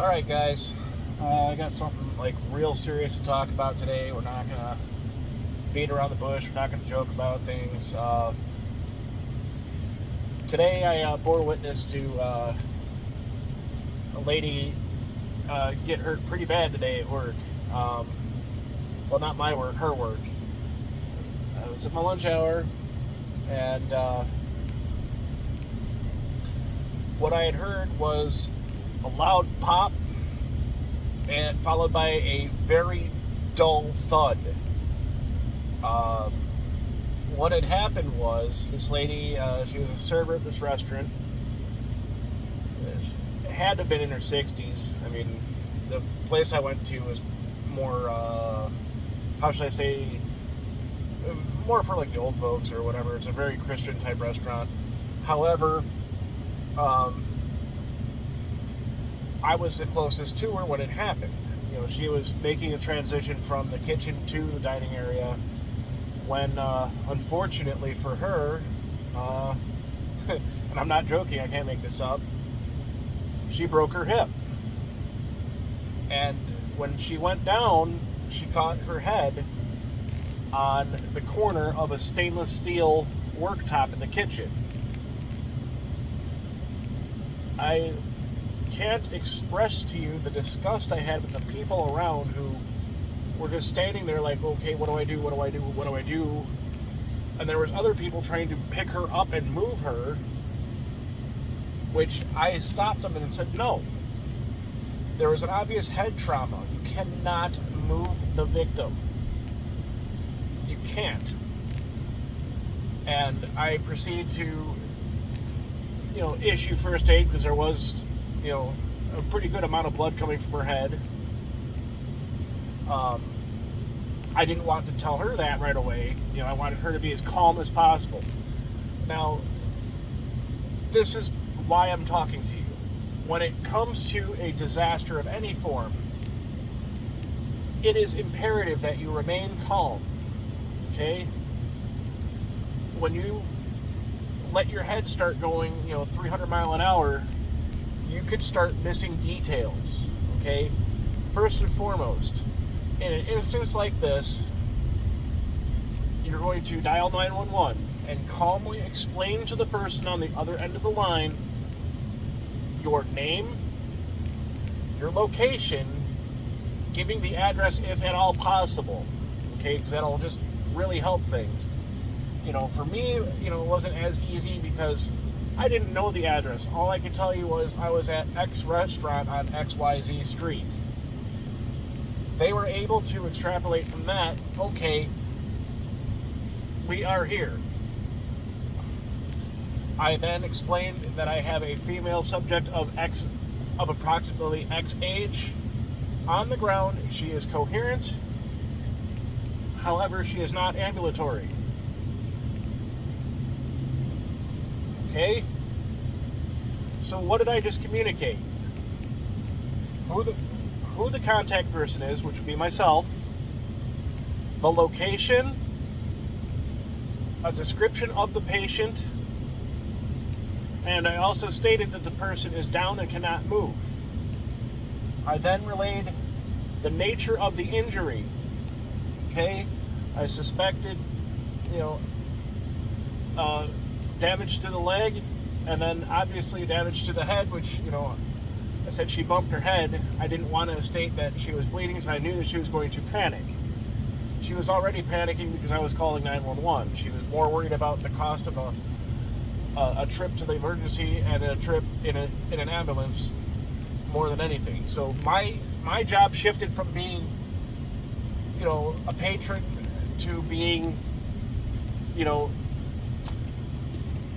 Alright guys, I got something like real serious to talk about today. We're not gonna beat around the bush, we're not gonna joke about things. Today I bore witness to a lady get hurt pretty bad today at work. Well, not my work, her work. I was at my lunch hour, and what I had heard was a loud pop and followed by a very dull thud. What had happened was this lady, she was a server at this restaurant. She had to have been in her 60s. I mean, the place I went to was more, how should I say, more for like the old folks or whatever. It's a very Christian type restaurant. However, I was the closest to her when it happened. You know, she was making a transition from the kitchen to the dining area when, unfortunately for her, and I'm not joking, I can't make this up, she broke her hip. And when she went down, she caught her head on the corner of a stainless steel worktop in the kitchen. I can't express to you the disgust I had with the people around who were just standing there like, okay, what do I do, what do I do, what do I do? And there was other people trying to pick her up and move her, which I stopped them and said, no. There was an obvious head trauma. You cannot move the victim. You can't. And I proceeded to, issue first aid because there was, a pretty good amount of blood coming from her head. I didn't want to tell her that right away. I wanted her to be as calm as possible. Now, this is why I'm talking to you. When it comes to a disaster of any form, it is imperative that you remain calm. Okay? When you let your head start going, 300 mile an hour, you could start missing details. Okay? First and foremost, in an instance like this, you're going to dial 911 and calmly explain to the person on the other end of the line your name, your location, giving the address if at all possible. Okay? Because that'll just really help things. For me, it wasn't as easy because I didn't know the address. All I could tell you was I was at X restaurant on XYZ street. They were able to extrapolate from that, okay, we are here. I then explained that I have a female subject of approximately X age on the ground. She is coherent. However, she is not ambulatory. Okay? So what did I just communicate? Who the contact person is, which would be myself, the location, a description of the patient, and I also stated that the person is down and cannot move. I then relayed the nature of the injury. Okay? I suspected, damage to the leg, and then obviously damage to the head, which, I said she bumped her head. I didn't want to state that she was bleeding, so I knew that she was going to panic. She was already panicking because I was calling 911. She was more worried about the cost of a trip to the emergency and a trip in an ambulance more than anything. So my job shifted from being, a patron to being,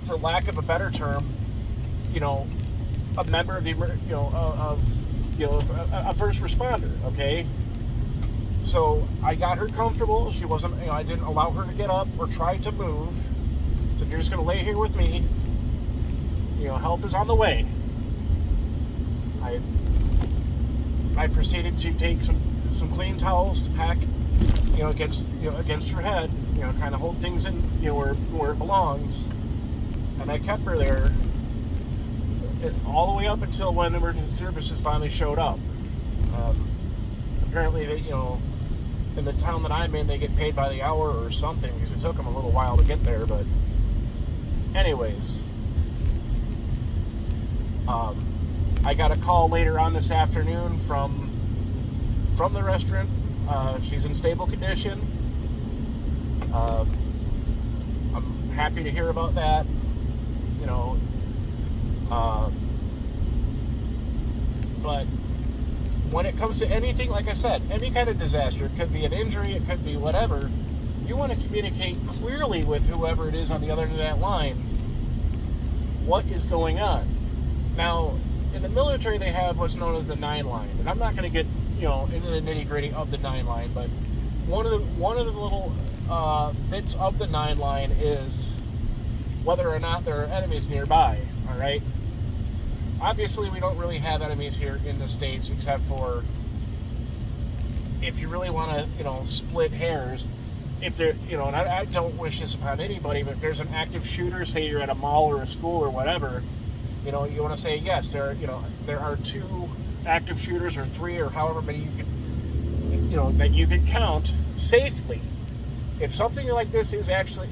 for lack of a better term, a member of the, a first responder. Okay. So I got her comfortable. She wasn't, I didn't allow her to get up or try to move. So you're just going to lay here with me. Help is on the way. I proceeded to take some clean towels to pack, against her head, kind of hold things in, where it belongs. And I kept her there all the way up until when emergency services finally showed up. Apparently, they, in the town that I'm in, they get paid by the hour or something because it took them a little while to get there. But anyways, I got a call later on this afternoon from the restaurant. She's in stable condition. I'm happy to hear about that. But when it comes to anything, like I said, any kind of disaster, it could be an injury, it could be whatever, you want to communicate clearly with whoever it is on the other end of that line what is going on. Now, in the military, they have what's known as the 9 line, and I'm not going to get into the nitty-gritty of the 9 line, but one of the little bits of the 9 line is whether or not there are enemies nearby. All right. Obviously, we don't really have enemies here in the States, except for if you really want to, split hairs. If there, and I don't wish this upon anybody, but if there's an active shooter, say you're at a mall or a school or whatever, you want to say yes, there are 2 active shooters or 3 or however many you could, that you could count safely. If something like this is actually,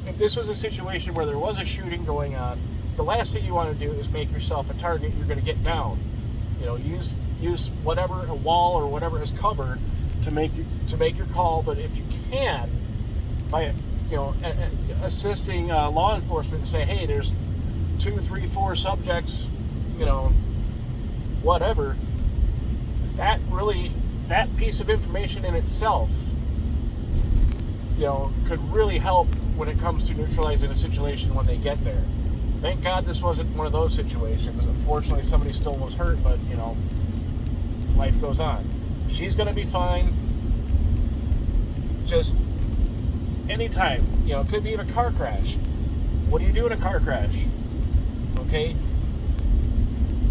if this was a situation where there was a shooting going on, the last thing you want to do is make yourself a target you're going to get down. Use whatever, a wall or whatever is covered to make your call. But if you can, by assisting law enforcement and say, hey, there's 2, 3, 4 subjects, whatever. That piece of information in itself, could really help when it comes to neutralizing a situation when they get there. Thank God this wasn't one of those situations. Unfortunately, somebody still was hurt, but, life goes on. She's going to be fine. Just anytime, it could be in a car crash. What do you do in a car crash? Okay?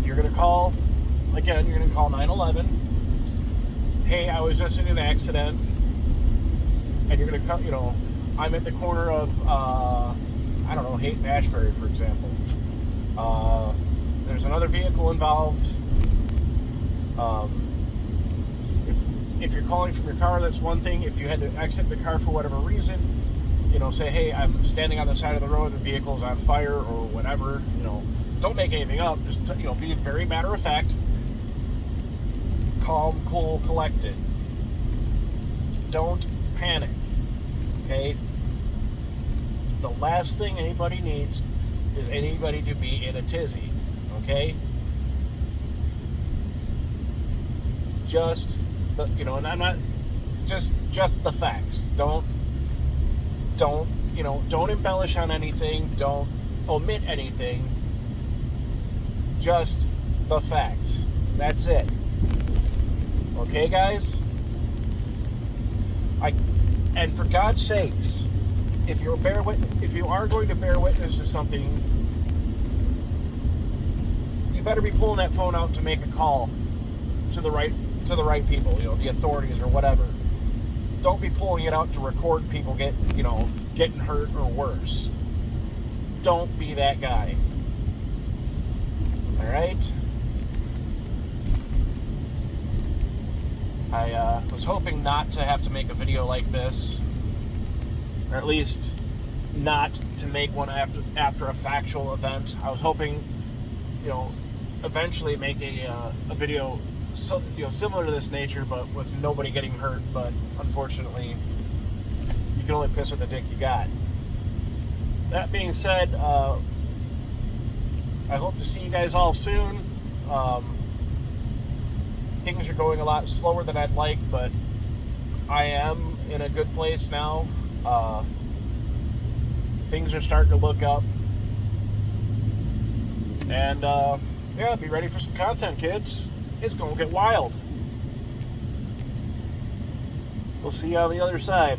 You're going to call, again, you're going to call 911. Hey, I was just in an accident. And you're going to, I'm at the corner of, Haight and Ashbury, for example. There's another vehicle involved. If you're calling from your car, that's one thing. If you had to exit the car for whatever reason, say, hey, I'm standing on the side of the road, the vehicle's on fire or whatever, don't make anything up. Just, be very matter of fact, calm, cool, collected. Don't panic, okay? The last thing anybody needs is anybody to be in a tizzy, okay? Just the, and I'm not just the facts. Don't embellish on anything. Don't omit anything. Just the facts. That's it. Okay, guys? And for God's sakes, if you are going to bear witness to something, you better be pulling that phone out to make a call to the right people, the authorities or whatever. Don't be pulling it out to record people getting hurt or worse. Don't be that guy. All right? I was hoping not to have to make a video like this, or at least not to make one after a factual event. I was hoping, eventually make a video similar to this nature, but with nobody getting hurt. But unfortunately, you can only piss with the dick you got. That being said, I hope to see you guys all soon. Things are going a lot slower than I'd like, but I am in a good place now. Things are starting to look up. And, be ready for some content, kids. It's going to get wild. We'll see you on the other side.